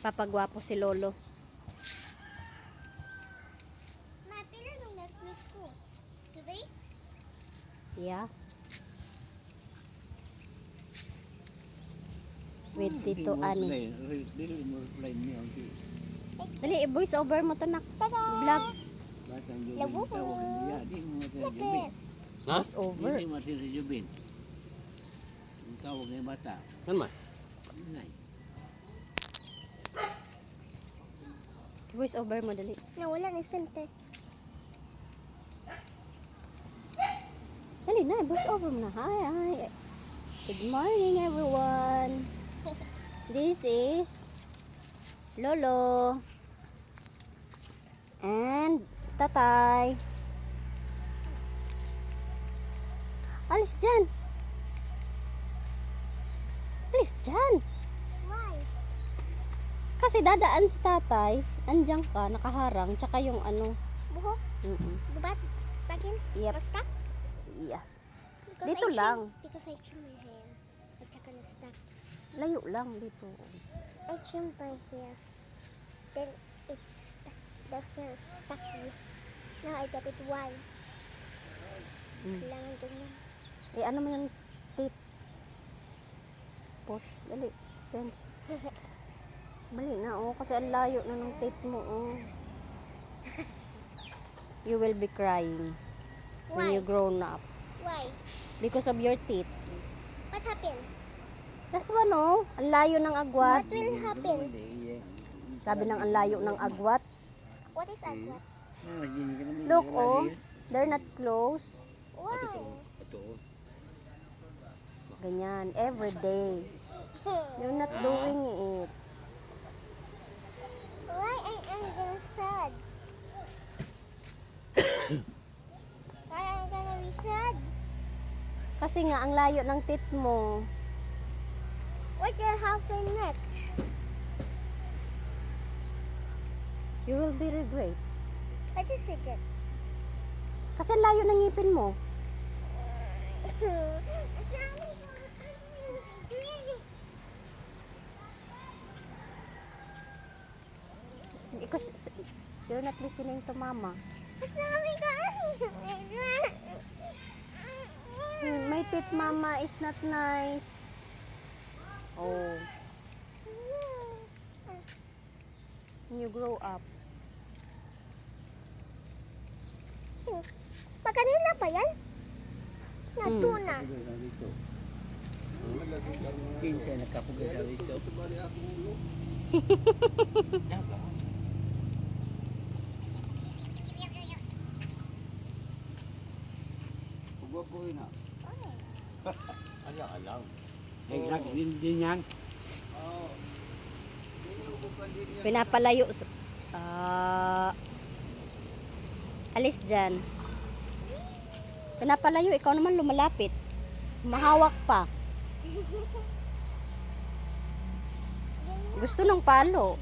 Papagwapo si Lolo. Ma, pila nung Netflix ko? Today? Yeah. With Tito Ani. Dali, i-voice over mo to nak. Vlog. Lapis. Ha? Voice over. Hindi matin si Jubin. Ang tawag ng bata. Ano man? Inay. Voice over mo dali. Nawala ni center. Dali na, voice over mo na. Hi. Good morning everyone. This is Lolo and Tatay. Alis dyan. Alis dyan. Why? Kasi dadaan si Tatay. Andiyan ka, nakaharang. Tsaka yung ano. Buhok? Bubat? Sakin? Yep. Basta? Yes. Because Dito I trim- lang. Because I trim my hair. At saka na-stuck. Layo lang dito. I trimmed my hair. Then it's the hair is stucky. Now I got it wide. Mm. Kailangan ganyan. Eh, ano mo yung tape? Push. Dali. Then. Bali na, oh. Kasi ang layo na ng tape mo, oh. You will be crying when Why? you grown up. Why? Because of your teeth. What happened? That's one, oh. Ang layo ng agwat. What will happen? Sabi ng ang layo ng agwat. What is agwat? Look, oh. They're not close. Why? Ganyan. Every day. You're not doing it. Why I am gonna sad? Why I'm gonna be sad? Kasi nga, ang layo ng teeth mo. What will happen next? You will be regret. What is it? Kasi ang layo ng ngipin mo. Because you're not listening to mama. My teeth, mama, is not nice. Oh, when you grow up. Makanila pa yan? Natuna. Kinsa nakapugay sa rito. Pagwapo na. Alang. Ay, din yan. Pinapalayo. Alis dyan. Pinapalayo, ikaw naman lumalapit. Mahawak pa. Gusto ng palo.